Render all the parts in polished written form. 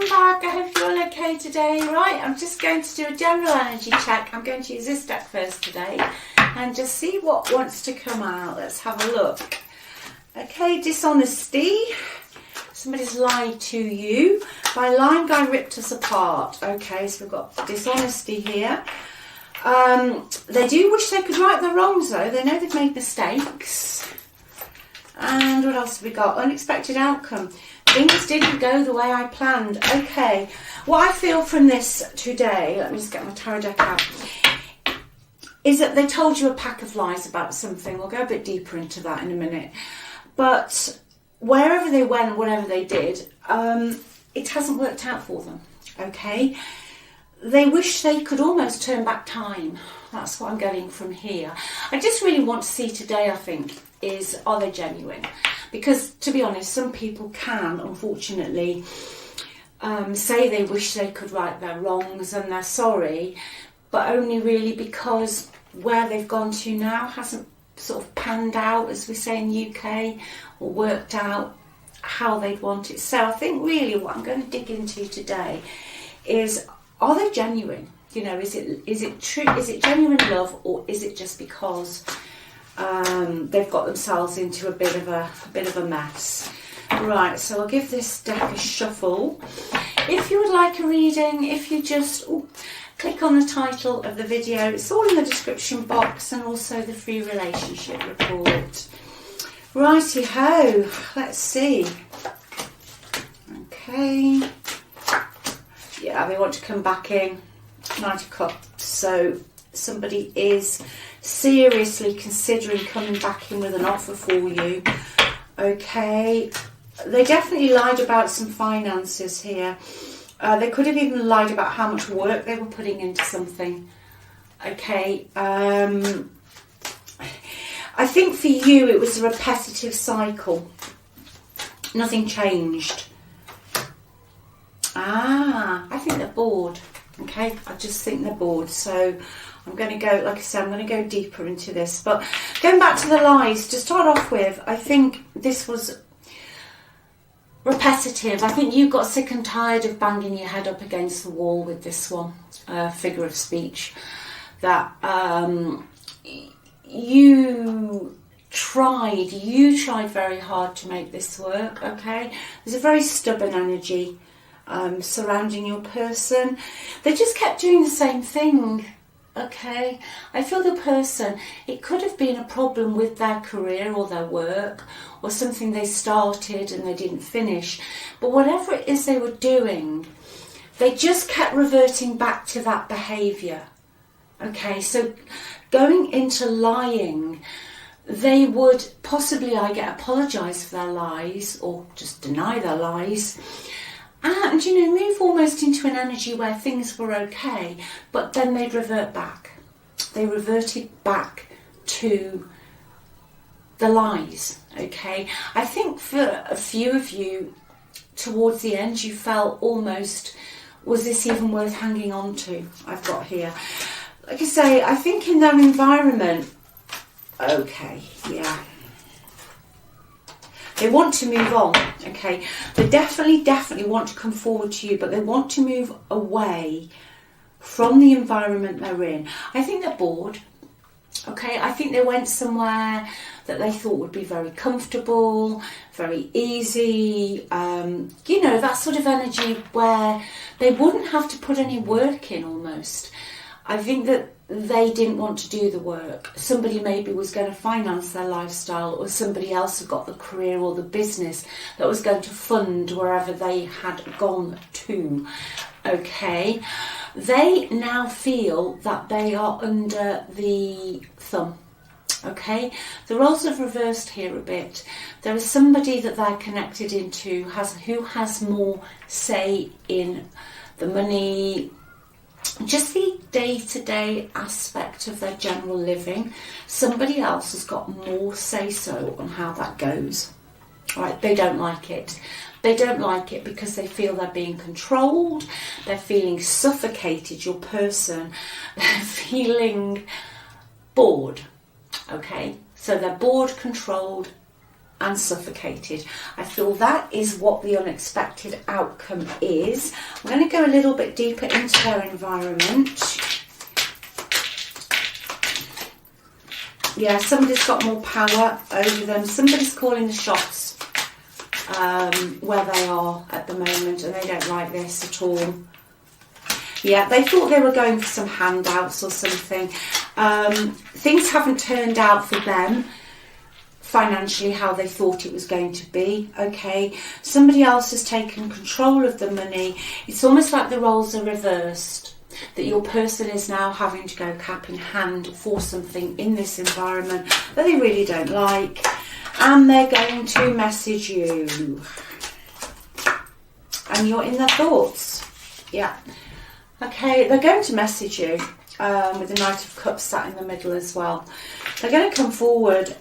back. I hope you're all okay today. Right, I'm just going to do a general energy check. I'm going to use this deck first today and just see what wants to come out. Let's have a look. Okay, dishonesty. Somebody's lied to you. My line guy ripped us apart. Okay, so we've got dishonesty here. They do wish they could right their wrongs though. They know they've made mistakes. And what else have we got? Unexpected outcome. Things didn't go the way I planned. Okay, what I feel from this today, let me just get my tarot deck out, is that they told you a pack of lies about something. We'll go a bit deeper into that in a minute. But wherever they went, whatever they did, it hasn't worked out for them, okay? They wish they could almost turn back time. That's what I'm getting from here. I just really want to see today, I think, is are they genuine? Because, to be honest, some people can, unfortunately, say they wish they could right their wrongs and they're sorry, but only really because where they've gone to now hasn't sort of panned out, as we say in the UK, or worked out how they'd want it. So I think really what I'm going to dig into today is, are they genuine? You know, is it true? Is it genuine love, or is it just because they've got themselves into a bit of a mess? Right, so I'll give this deck a shuffle. If you would like a reading, if you just click on the title of the video, it's all in the description box, and also the free relationship report. Righty ho, let's see. Okay. Yeah, they want to come back in. Knight of Cups. So somebody is seriously considering coming back in with an offer for you. Okay. They definitely lied about some finances here. They could have even lied about how much work they were putting into something. Okay. I think for you it was a repetitive cycle. Nothing changed. I think they're bored. Okay, I just think they're bored. So I'm going to go, like I said, I'm going to go deeper into this. But going back to the lies, to start off with, I think this was repetitive. I think you got sick and tired of banging your head up against the wall with this one, figure of speech, that you tried very hard to make this work. Okay, there's a very stubborn energy surrounding your person. They just kept doing the same thing. Okay, I feel the person, it could have been a problem with their career or their work, or something they started and they didn't finish, but whatever it is they were doing, they just kept reverting back to that behaviour. Okay, so going into lying, they would possibly, apologise for their lies, or just deny their lies, and, you know, move almost into an energy where things were okay, but then they'd revert back. They reverted back to the lies, okay? I think for a few of you, towards the end, you felt almost, was this even worth hanging on to? I've got here. Like I say, I think in their environment, okay, yeah. They want to move on, okay? They definitely want to come forward to you, but they want to move away from the environment they're in. I think they're bored, okay? I think they went somewhere that they thought would be very comfortable, very easy, you know, that sort of energy where they wouldn't have to put any work in almost. I think that they didn't want to do the work. Somebody maybe was going to finance their lifestyle, or somebody else had got the career or the business that was going to fund wherever they had gone to. Okay, they now feel that they are under the thumb. Okay, the roles have reversed here a bit. There is somebody that they're connected into who has more say in the money, just the day-to-day aspect of their general living. Somebody else has got more say-so on how that goes. Right? They don't like it. They don't like it because they feel they're being controlled. They're feeling suffocated, your person. They're feeling bored. Okay? So they're bored, controlled, and suffocated. I feel that is what the unexpected outcome is. I'm going to go a little bit deeper into their environment. Yeah, somebody's got more power over them. Somebody's calling the shots where they are at the moment, and they don't like this at all. Yeah, they thought they were going for some handouts or something. Things haven't turned out for them financially how they thought it was going to be. Okay, somebody else has taken control of the money. It's almost like the roles are reversed, that your person is now having to go cap in hand for something in this environment that they really don't like, and they're going to message you and you're in their thoughts. Yeah, okay, they're going to message you with the Knight of Cups sat in the middle as well. They're going to come forward.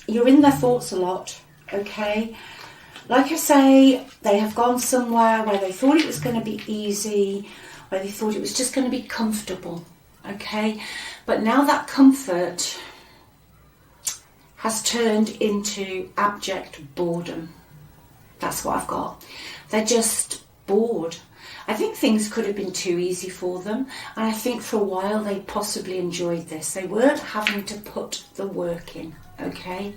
You're in their thoughts a lot. Okay, like I say, they have gone somewhere where they thought it was going to be easy, where they thought it was just going to be comfortable. Okay, but now that comfort has turned into abject boredom. That's what I've got. They're just bored. I think things could have been too easy for them, and I think for a while they possibly enjoyed this. They weren't having to put the work in, okay?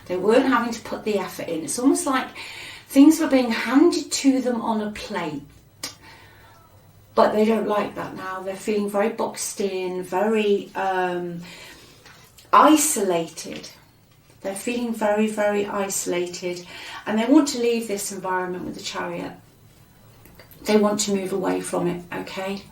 They weren't having to put the effort in. It's almost like things were being handed to them on a plate, but they don't like that now. They're feeling very boxed in, very isolated. They're feeling very, very isolated, and they want to leave this environment with the Chariot. They want to move away from it, okay?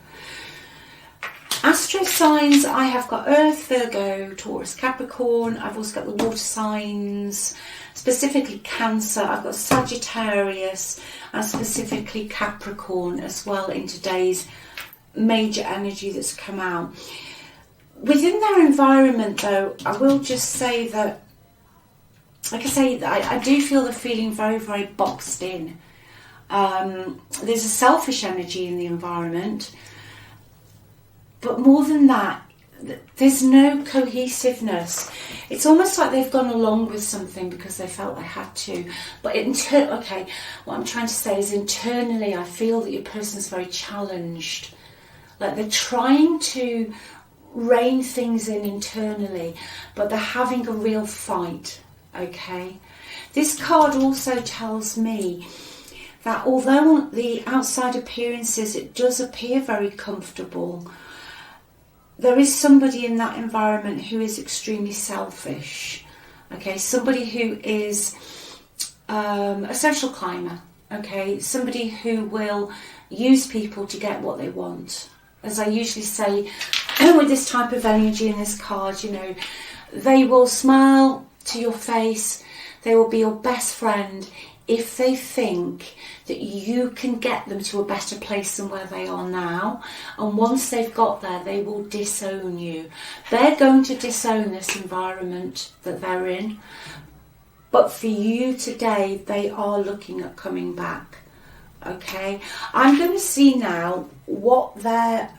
Astro signs, I have got Earth, Virgo, Taurus, Capricorn. I've also got the water signs, specifically Cancer. I've got Sagittarius and specifically Capricorn as well in today's major energy that's come out. Within their environment, though, I will just say that, like I say, I do feel they're feeling very, very boxed in. There's a selfish energy in the environment, but more than that, there's no cohesiveness. It's almost like they've gone along with something because they felt they had to. But okay, what I'm trying to say is internally, I feel that your person's very challenged. Like they're trying to rein things in internally, but they're having a real fight. Okay, this card also tells me that although on the outside appearances it does appear very comfortable, there is somebody in that environment who is extremely selfish. Okay, somebody who is a social climber. Okay, somebody who will use people to get what they want. As I usually say with this type of energy in this card, you know, they will smile to your face, they will be your best friend if they think that you can get them to a better place than where they are now. And once they've got there, they will disown you. They're going to disown this environment that they're in. But for you today, they are looking at coming back. Okay, I'm going to see now what their...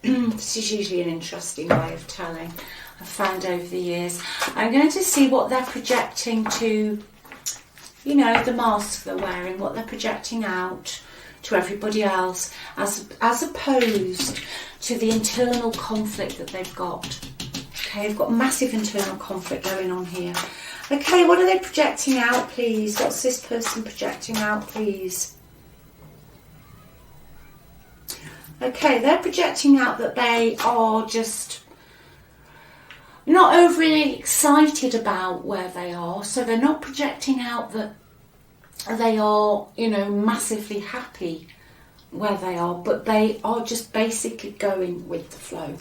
this is usually an interesting way of telling, I've found over the years. I'm going to see what they're projecting to, you know, the mask they're wearing, what they're projecting out to everybody else, as opposed to the internal conflict that they've got. Okay, they've got massive internal conflict going on here. Okay, what are they projecting out, please? What's this person projecting out, please? Okay, they're projecting out that they are just not overly excited about where they are. So they're not projecting out that they are, you know, massively happy where they are, but they are just basically going with the flow.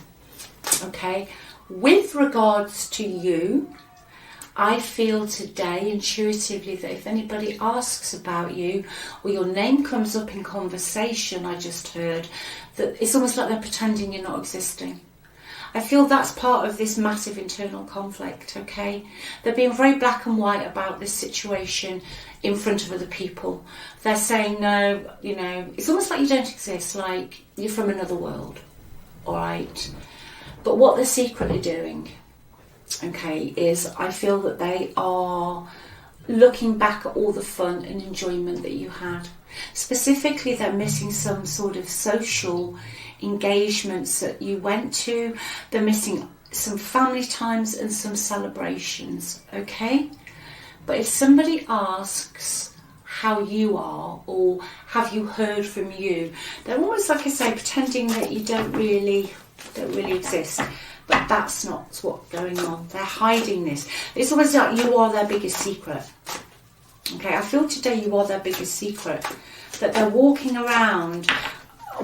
Okay, with regards to you, I feel today intuitively that if anybody asks about you or your name comes up in conversation, I just heard that it's almost like they're pretending you're not existing. I feel that's part of this massive internal conflict, okay? They're being very black and white about this situation in front of other people. They're saying, no, you know, it's almost like you don't exist, like you're from another world, all right? But what they're secretly doing okay, is I feel that they are looking back at all the fun and enjoyment that you had. Specifically, they're missing some sort of social engagements that you went to. They're missing some family times and some celebrations, okay? But if somebody asks how you are, or have you heard from you, they're almost, like I say, pretending that you don't really exist. But that's not what's going on. They're hiding this. It's almost like you are their biggest secret. Okay, I feel today you are their biggest secret. That they're walking around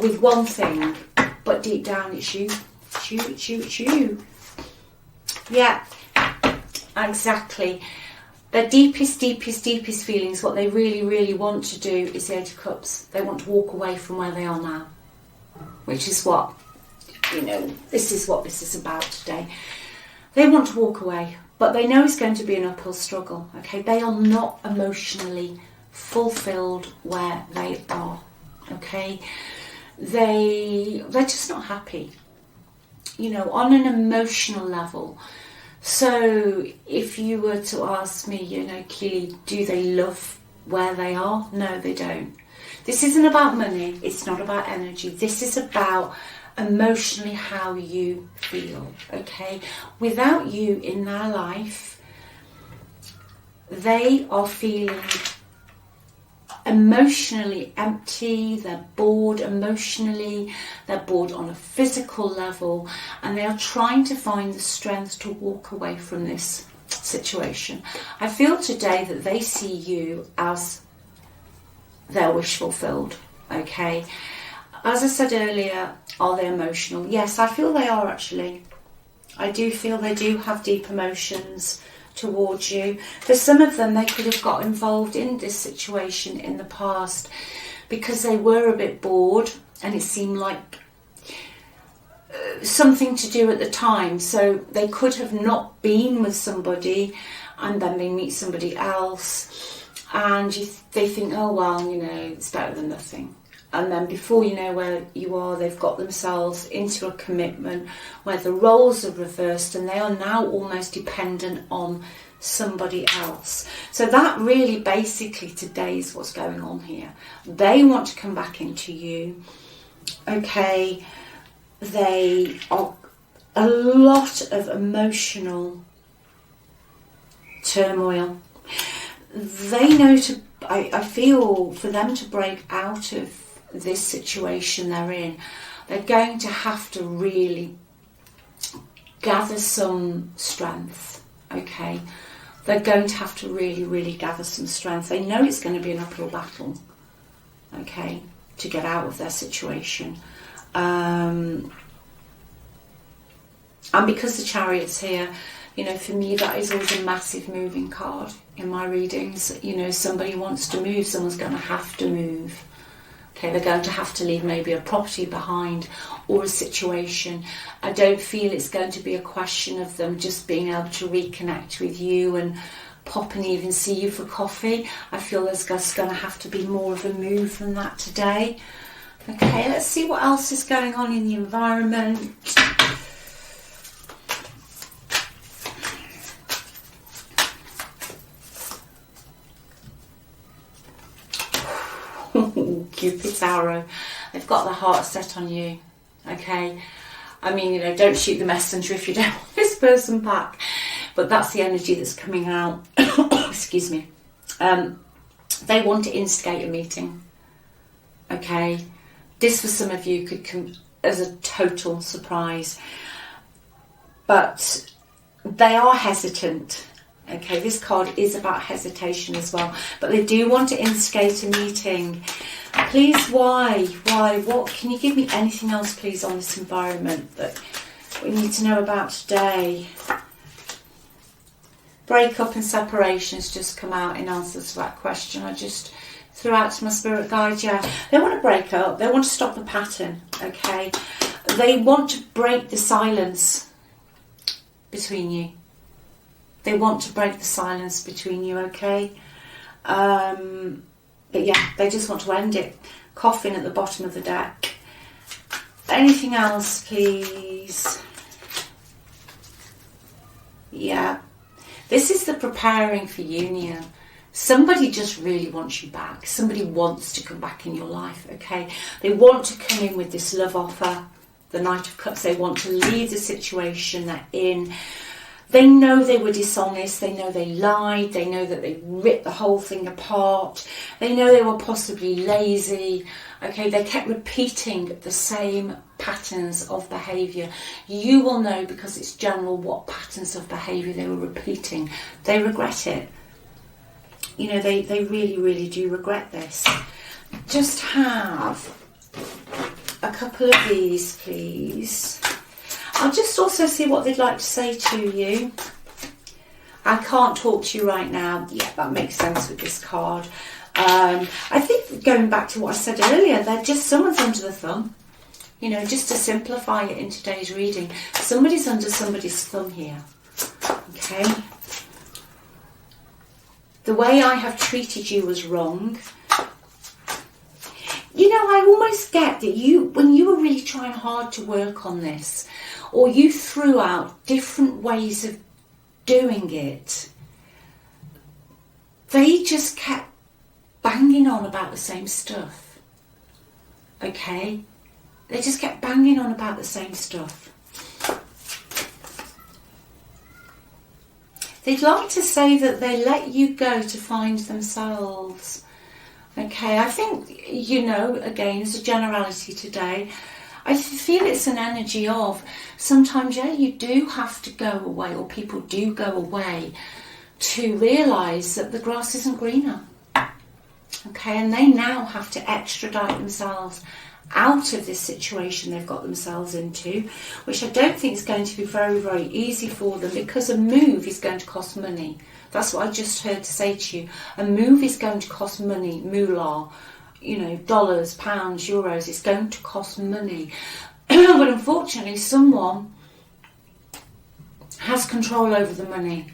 with one thing, but deep down it's you. It's you, it's you, it's you. Yeah, exactly. Their deepest feelings, what they really want to do is the Eight of Cups. They want to walk away from where they are now. Which is what, this is what this is about today. They want to walk away, but they know it's going to be an uphill struggle. Okay, they are not emotionally fulfilled where they are. Okay, they're just not happy. On an emotional level. So if you were to ask me, Keeley, do they love where they are? No, they don't. This isn't about money. It's not about energy. This is about emotionally how you feel, okay? Without you in their life, they are feeling emotionally empty, they're bored emotionally, they're bored on a physical level, and they are trying to find the strength to walk away from this situation. I feel today that they see you as their wish fulfilled, okay? As I said earlier, are they emotional? Yes, I feel they are actually. I do feel they do have deep emotions towards you. For some of them, they could have got involved in this situation in the past because they were a bit bored and it seemed like something to do at the time. So they could have not been with somebody and then they meet somebody else and they think, oh well, it's better than nothing. And then before you know where you are, they've got themselves into a commitment where the roles are reversed and they are now almost dependent on somebody else. So that really basically today is what's going on here. They want to come back into you. Okay, they are a lot of emotional turmoil. They know I feel for them to break out of this situation they're in, they're going to have to really gather some strength, okay? They're going to have to really gather some strength. They know it's going to be an uphill battle, okay, to get out of their situation. And because the Chariot's here, for me that is always a massive moving card in my readings. Somebody wants to move, someone's going to have to move. Okay, they're going to have to leave maybe a property behind or a situation. I don't feel it's going to be a question of them just being able to reconnect with you and pop and even see you for coffee. I feel there's just going to have to be more of a move than that today. Okay, let's see what else is going on in the environment. Cupid's arrow. They've got their heart set on you. Okay, I mean, don't shoot the messenger if you don't want this person back, but that's the energy that's coming out. Excuse me. They want to instigate a meeting. Okay, this for some of you could come as a total surprise, but they are hesitant. Okay, this card is about hesitation as well, but they do want to instigate a meeting. Please, why? What? Can you give me anything else, please, on this environment that we need to know about today? Breakup and separation has just come out in answer to that question. I just threw out to my spirit guide, yeah. They want to break up. They want to stop the pattern, okay? They want to break the silence between you. They want to break the silence between you, okay? But yeah, they just want to end it. Coffin at the bottom of the deck. Anything else, please? Yeah. This is the preparing for union. Somebody just really wants you back. Somebody wants to come back in your life, okay? They want to come in with this love offer, the Knight of Cups. They want to leave the situation they're in. They know they were dishonest. They know they lied. They know that they ripped the whole thing apart. They know they were possibly lazy. Okay, they kept repeating the same patterns of behaviour. You will know, because it's general, what patterns of behaviour they were repeating. They regret it. You know, they really, really do regret this. Just have a couple of these, please. I'll just also see what they'd like to say to you. I can't talk to you right now. Yeah, that makes sense with this card. I think, going back to what I said earlier, they're just someone's under the thumb. You know, just to simplify it in today's reading, somebody's under somebody's thumb here. Okay? The way I have treated you was wrong. You know, I almost get that when you were really trying hard to work on this, or you threw out different ways of doing it, they just kept banging on about the same stuff. Okay? They just kept banging on about the same stuff. They'd like to say that they let you go to find themselves. Okay, I think, you know, again, as a generality today, I feel it's an energy of sometimes, yeah, you do have to go away, or people do go away to realise that the grass isn't greener. Okay, and they now have to extradite themselves out of this situation they've got themselves into, which I don't think is going to be very, very easy for them, because a move is going to cost money. That's what I just heard to say to you. A move is going to cost money, moolah, you know, dollars, pounds, euros. It's going to cost money. But unfortunately, someone has control over the money.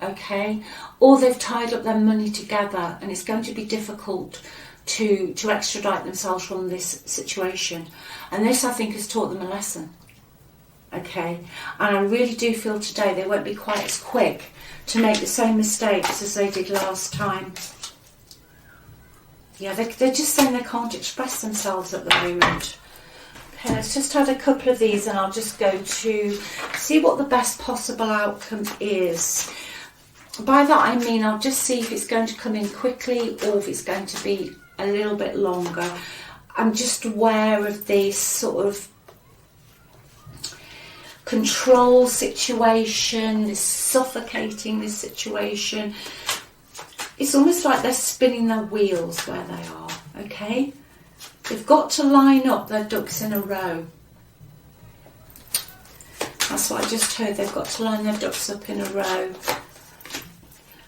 Okay? Or they've tied up their money together, and it's going to be difficult to extradite themselves from this situation. And this, I think, has taught them a lesson. Okay? And I really do feel today they won't be quite as quick to make the same mistakes as they did last time. Yeah, they're just saying they can't express themselves at the moment. Okay, let's just add a couple of these, and I'll just go to see what the best possible outcome is. By that I mean I'll just see if it's going to come in quickly or if it's going to be a little bit longer. I'm just aware of this sort of control situation, this suffocating this situation. It's almost like they're spinning their wheels where they are, okay? They've got to line up their ducks in a row. That's what I just heard. They've got to line their ducks up in a row.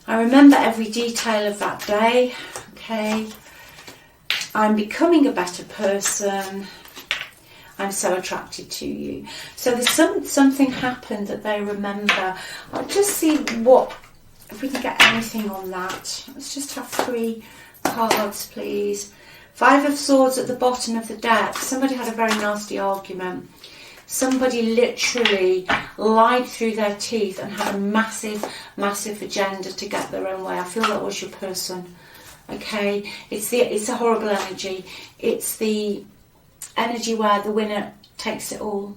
I remember every detail of that day, okay? I'm becoming a better person. I'm so attracted to you. So there's something happened that they remember. I'll just see if we can get anything on that. Let's just have 3 cards, please. 5 of Swords at the bottom of the deck. Somebody had a very nasty argument. Somebody literally lied through their teeth and had a massive, massive agenda to get their own way. I feel that was your person. Okay, it's a horrible energy. It's the energy where the winner takes it all,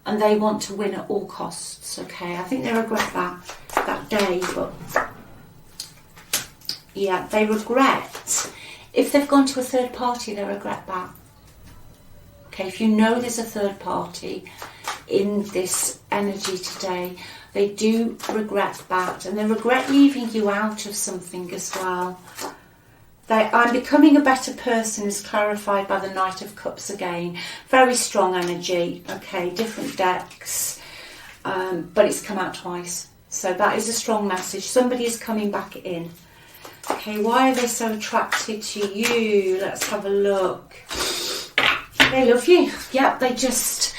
and they want to win at all costs. Okay, I think they regret that day, but yeah, they regret if they've gone to a third party. They regret that. Okay, if you know there's a third party in this energy today, they do regret that, and they regret leaving you out of something as well. I'm becoming a better person is clarified by the Knight of Cups again. Very strong energy, okay, different decks, but it's come out twice. So that is a strong message. Somebody is coming back in. Okay, why are they so attracted to you? Let's have a look. They love you. Yep, they just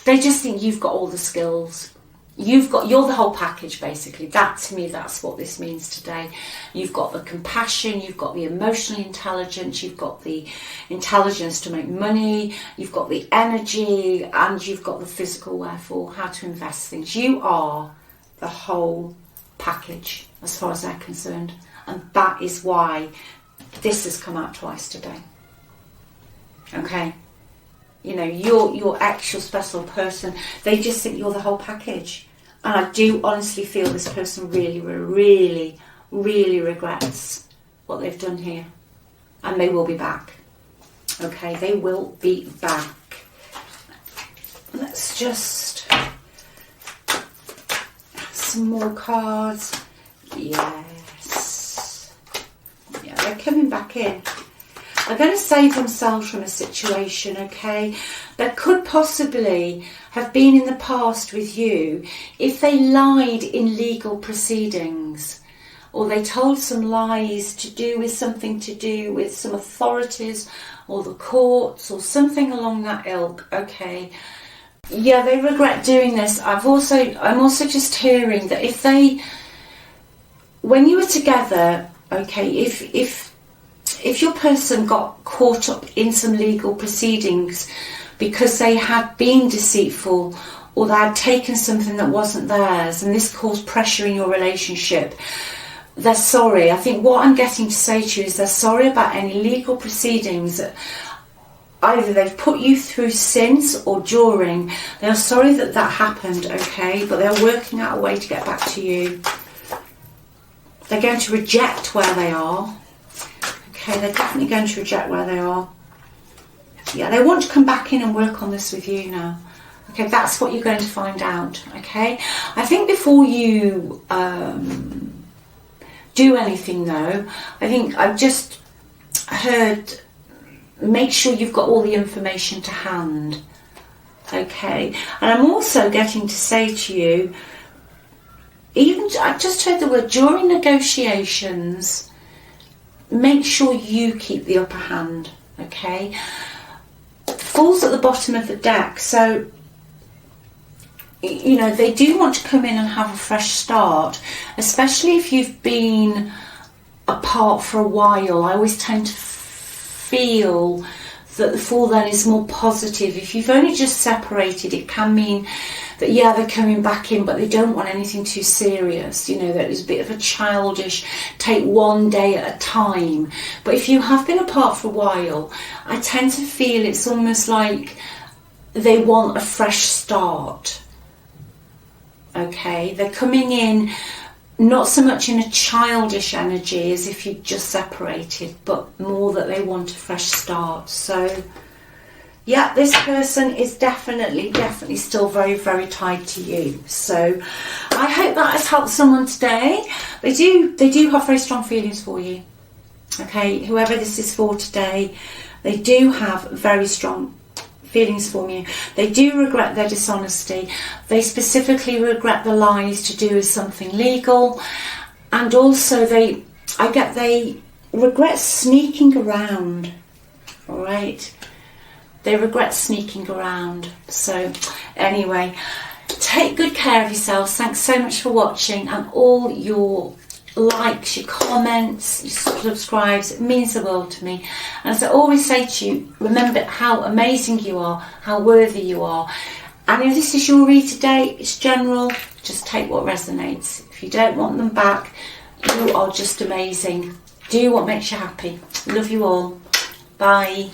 think you've got all the skills. you're the whole package, basically. That, to me, that's what this means today. You've got the compassion, you've got the emotional intelligence, you've got the intelligence to make money, you've got the energy, and you've got the physical wherefore, how to invest things. You are the whole package as far as they're concerned, and that is why this has come out twice today. Okay, you know, your actual special person, they just think you're the whole package. And I do honestly feel this person really, really, really regrets what they've done here. And they will be back. Okay, they will be back. Let's just... some more cards. Yes. Yeah, they're coming back in. They're going to save themselves from a situation, okay? That could possibly have been in the past with you if they lied in legal proceedings, or they told some lies to do with something to do with some authorities or the courts or something along that ilk, okay? Yeah, they regret doing this. I'm also just hearing that if they, when you were together, okay, if your person got caught up in some legal proceedings because they had been deceitful or they had taken something that wasn't theirs and this caused pressure in your relationship, they're sorry. I think what I'm getting to say to you is they're sorry about any legal proceedings that either they've put you through since or during. They're sorry that that happened, okay, but they're working out a way to get back to you. They're going to reject where they are. Okay, they're definitely going to reject where they are. Yeah, they want to come back in and work on this with you now. Okay, that's what you're going to find out, okay? I think before you do anything, though, I think I've just heard, make sure you've got all the information to hand, okay? And I'm also getting to say to you, even, I've just heard the word, during negotiations, make sure you keep the upper hand, okay? Fool's at the bottom of the deck, so, you know, they do want to come in and have a fresh start, especially if you've been apart for a while. I always tend to feel that the Fool then is more positive. If you've only just separated, it can mean that, yeah, they're coming back in, but they don't want anything too serious. You know, that is a bit of a childish, take one day at a time. But if you have been apart for a while, I tend to feel it's almost like they want a fresh start. Okay, they're coming in not so much in a childish energy as if you just separated, but more that they want a fresh start. So yeah, this person is definitely still very, very tied to you. So I hope that has helped someone today. They do have very strong feelings for you. Okay, whoever this is for today, they do have very strong feelings for you. They do regret their dishonesty. They specifically regret the lies to do with something legal, and also they regret sneaking around. All right, they regret sneaking around. So anyway, take good care of yourselves. Thanks so much for watching, and all your likes, your comments, your subscribes. It means the world to me. And as I always say to you, remember how amazing you are, how worthy you are. And if this is your read today, it's general, just take what resonates. If you don't want them back, you are just amazing. Do what makes you happy. Love you all. Bye.